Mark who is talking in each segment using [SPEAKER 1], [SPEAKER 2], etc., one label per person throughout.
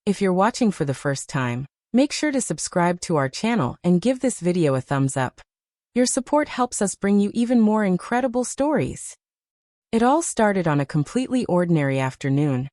[SPEAKER 1] If you're watching for the first time, make sure to subscribe to our channel and give this video a thumbs up. Your support helps us bring you even more incredible stories. It all started on a completely ordinary afternoon.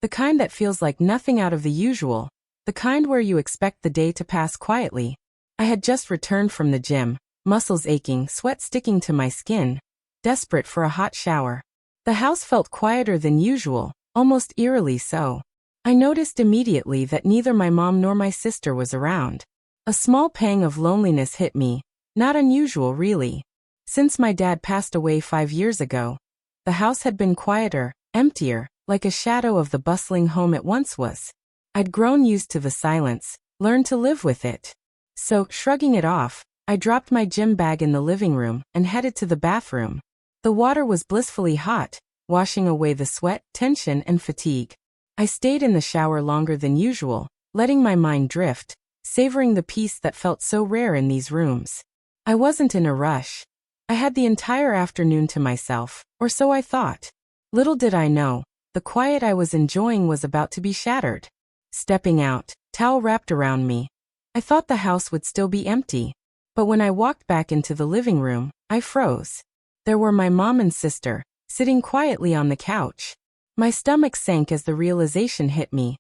[SPEAKER 1] The kind that feels like nothing out of the usual, the kind where you expect the day to pass quietly. I had just returned from the gym, muscles aching, sweat sticking to my skin, desperate for a hot shower. The house felt quieter than usual, almost eerily so. I noticed immediately that neither my mom nor my sister was around. A small pang of loneliness hit me, not unusual really. Since my dad passed away 5 years ago, the house had been quieter, emptier, like a shadow of the bustling home it once was. I'd grown used to the silence, learned to live with it. So, shrugging it off, I dropped my gym bag in the living room and headed to the bathroom. The water was blissfully hot, washing away the sweat, tension, and fatigue. I stayed in the shower longer than usual, letting my mind drift, savoring the peace that felt so rare in these rooms. I wasn't in a rush. I had the entire afternoon to myself, or so I thought. Little did I know, the quiet I was enjoying was about to be shattered. Stepping out, towel wrapped around me, I thought the house would still be empty. But when I walked back into the living room, I froze. There were my mom and sister, sitting quietly on the couch. My stomach sank as the realization hit me.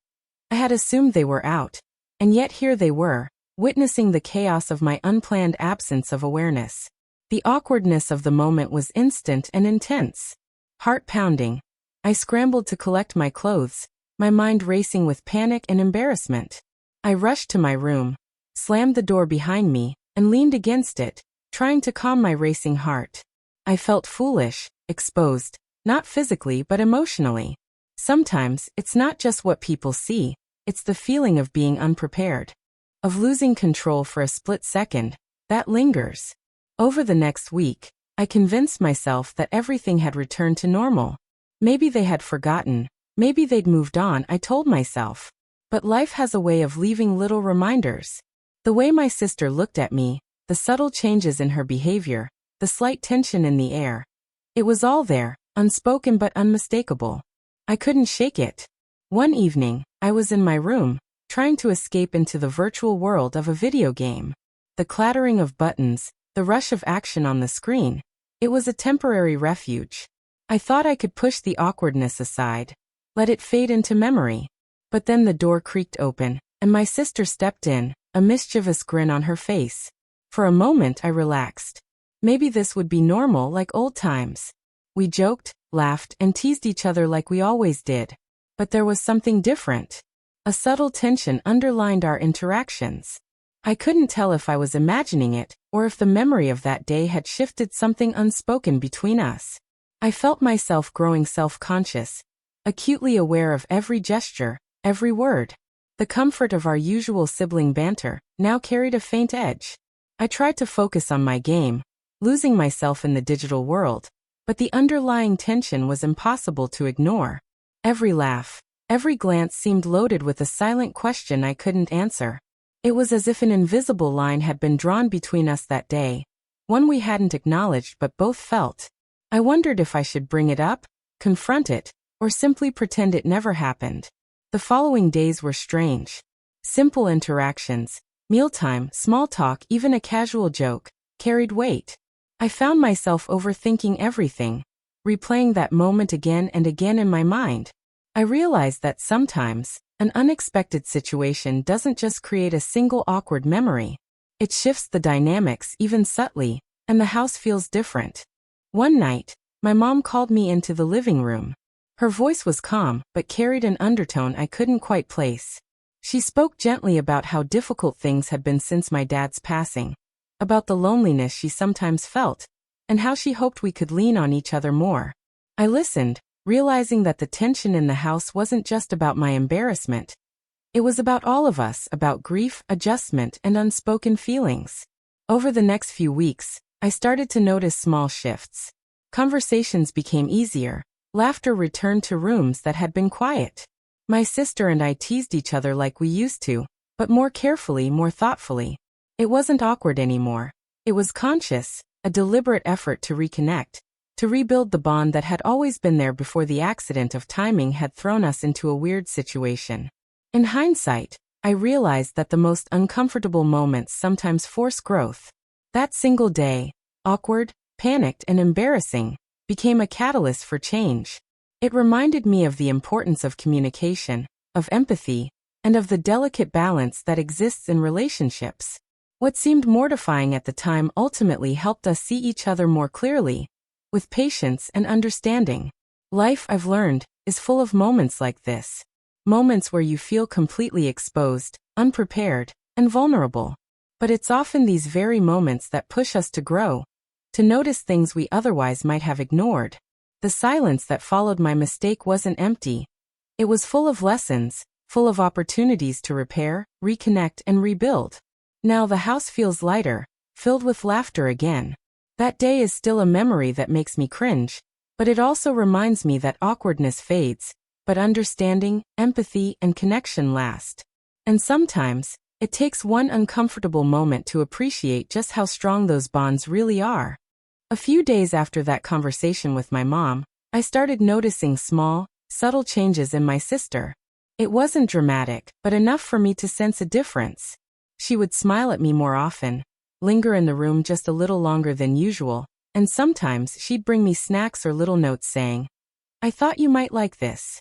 [SPEAKER 1] I had assumed they were out, and yet here they were, witnessing the chaos of my unplanned absence of awareness. The awkwardness of the moment was instant and intense. Heart pounding. I scrambled to collect my clothes, my mind racing with panic and embarrassment. I rushed to my room, slammed the door behind me, and leaned against it, trying to calm my racing heart. I felt foolish, exposed, not physically but emotionally. Sometimes, it's not just what people see, it's the feeling of being unprepared. Of losing control for a split second, that lingers. Over the next week, I convinced myself that everything had returned to normal. Maybe they had forgotten, maybe they'd moved on, I told myself. But life has a way of leaving little reminders. The way my sister looked at me, the subtle changes in her behavior, the slight tension in the air. It was all there, unspoken but unmistakable. I couldn't shake it. One evening, I was in my room, trying to escape into the virtual world of a video game. The clattering of buttons, the rush of action on the screen, it was a temporary refuge. I thought I could push the awkwardness aside, let it fade into memory. But then the door creaked open, and my sister stepped in, a mischievous grin on her face. For a moment I relaxed. Maybe this would be normal like old times. We joked, laughed, and teased each other like we always did. But there was something different. A subtle tension underlined our interactions. I couldn't tell if I was imagining it, or if the memory of that day had shifted something unspoken between us. I felt myself growing self-conscious, acutely aware of every gesture, every word. The comfort of our usual sibling banter now carried a faint edge. I tried to focus on my game, losing myself in the digital world, but the underlying tension was impossible to ignore. Every laugh, every glance seemed loaded with a silent question I couldn't answer. It was as if an invisible line had been drawn between us that day, one we hadn't acknowledged but both felt. I wondered if I should bring it up, confront it, or simply pretend it never happened. The following days were strange. Simple interactions, mealtime, small talk, even a casual joke, carried weight. I found myself overthinking everything, replaying that moment again and again in my mind. I realized that sometimes, an unexpected situation doesn't just create a single awkward memory. It shifts the dynamics even subtly, and the house feels different. One night, my mom called me into the living room. Her voice was calm, but carried an undertone I couldn't quite place. She spoke gently about how difficult things had been since my dad's passing, about the loneliness she sometimes felt, and how she hoped we could lean on each other more. I listened, realizing that the tension in the house wasn't just about my embarrassment. It was about all of us, about grief, adjustment, and unspoken feelings. Over the next few weeks, I started to notice small shifts. Conversations became easier. Laughter returned to rooms that had been quiet. My sister and I teased each other like we used to, but more carefully, more thoughtfully. It wasn't awkward anymore. It was conscious, a deliberate effort to reconnect, to rebuild the bond that had always been there before the accident of timing had thrown us into a weird situation. In hindsight, I realized that the most uncomfortable moments sometimes force growth. That single day, awkward, panicked, and embarrassing, became a catalyst for change. It reminded me of the importance of communication, of empathy, and of the delicate balance that exists in relationships. What seemed mortifying at the time ultimately helped us see each other more clearly, with patience and understanding. Life, I've learned, is full of moments like this. Moments where you feel completely exposed, unprepared, and vulnerable. But it's often these very moments that push us to grow, to notice things we otherwise might have ignored. The silence that followed my mistake wasn't empty. It was full of lessons, full of opportunities to repair, reconnect, and rebuild. Now the house feels lighter, filled with laughter again. That day is still a memory that makes me cringe, but it also reminds me that awkwardness fades, but understanding, empathy, and connection last. And sometimes, it takes one uncomfortable moment to appreciate just how strong those bonds really are. A few days after that conversation with my mom, I started noticing small, subtle changes in my sister. It wasn't dramatic, but enough for me to sense a difference. She would smile at me more often, linger in the room just a little longer than usual, and sometimes she'd bring me snacks or little notes saying, "I thought you might like this."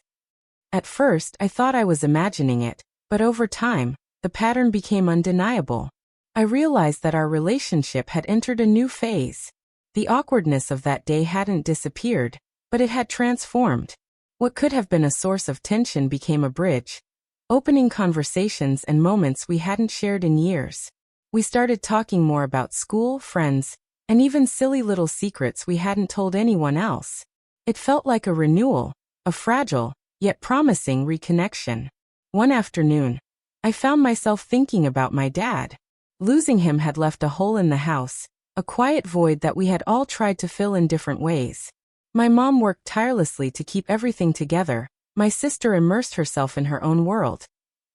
[SPEAKER 1] At first, I thought I was imagining it, but over time, the pattern became undeniable. I realized that our relationship had entered a new phase. The awkwardness of that day hadn't disappeared, but it had transformed. What could have been a source of tension became a bridge, opening conversations and moments we hadn't shared in years. We started talking more about school, friends, and even silly little secrets we hadn't told anyone else. It felt like a renewal, a fragile, yet promising reconnection. One afternoon, I found myself thinking about my dad. Losing him had left a hole in the house, a quiet void that we had all tried to fill in different ways. My mom worked tirelessly to keep everything together, my sister immersed herself in her own world,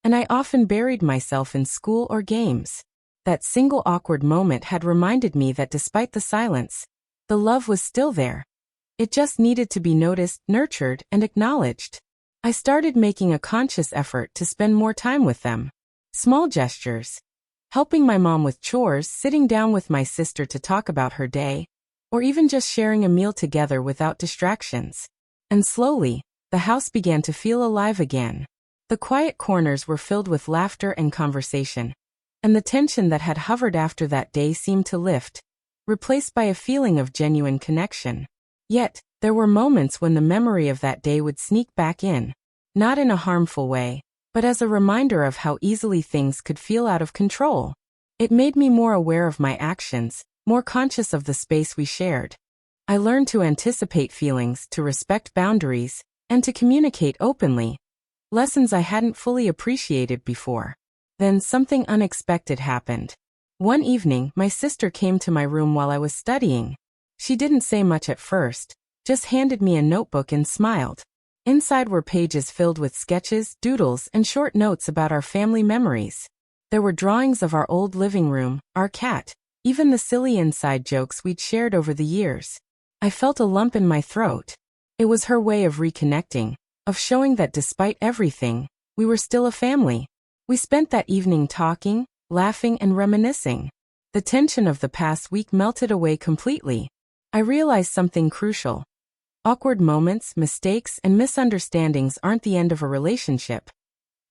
[SPEAKER 1] and I often buried myself in school or games. That single awkward moment had reminded me that despite the silence, the love was still there. It just needed to be noticed, nurtured, and acknowledged. I started making a conscious effort to spend more time with them. Small gestures, helping my mom with chores, sitting down with my sister to talk about her day, or even just sharing a meal together without distractions. And slowly, the house began to feel alive again. The quiet corners were filled with laughter and conversation, and the tension that had hovered after that day seemed to lift, replaced by a feeling of genuine connection. Yet, there were moments when the memory of that day would sneak back in, not in a harmful way, but as a reminder of how easily things could feel out of control. It made me more aware of my actions, more conscious of the space we shared. I learned to anticipate feelings, to respect boundaries, and to communicate openly. Lessons I hadn't fully appreciated before. Then something unexpected happened. One evening, my sister came to my room while I was studying. She didn't say much at first, just handed me a notebook and smiled. Inside were pages filled with sketches, doodles, and short notes about our family memories. There were drawings of our old living room, our cat, even the silly inside jokes we'd shared over the years. I felt a lump in my throat. It was her way of reconnecting, of showing that despite everything, we were still a family. We spent that evening talking, laughing, and reminiscing. The tension of the past week melted away completely. I realized something crucial. Awkward moments, mistakes, and misunderstandings aren't the end of a relationship.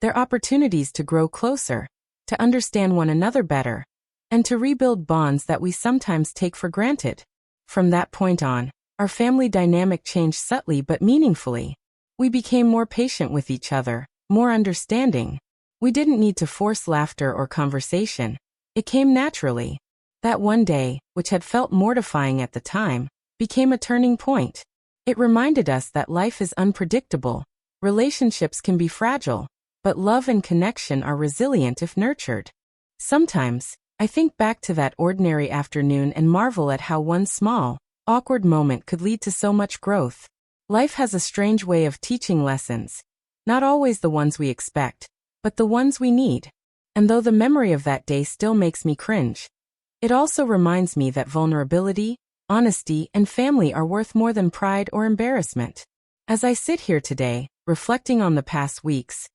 [SPEAKER 1] They're opportunities to grow closer, to understand one another better, and to rebuild bonds that we sometimes take for granted. From that point on, our family dynamic changed subtly but meaningfully. We became more patient with each other, more understanding. We didn't need to force laughter or conversation. It came naturally. That one day, which had felt mortifying at the time, became a turning point. It reminded us that life is unpredictable, relationships can be fragile, but love and connection are resilient if nurtured. Sometimes, I think back to that ordinary afternoon and marvel at how one small, awkward moment could lead to so much growth. Life has a strange way of teaching lessons, not always the ones we expect, but the ones we need. And though the memory of that day still makes me cringe, it also reminds me that vulnerability, honesty, and family are worth more than pride or embarrassment. As I sit here today, reflecting on the past weeks,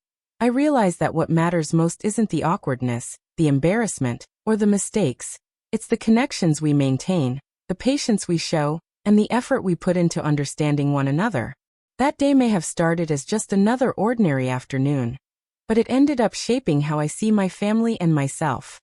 [SPEAKER 1] I realized that what matters most isn't the awkwardness, the embarrassment, or the mistakes. It's the connections we maintain, the patience we show, and the effort we put into understanding one another. That day may have started as just another ordinary afternoon, but it ended up shaping how I see my family and myself.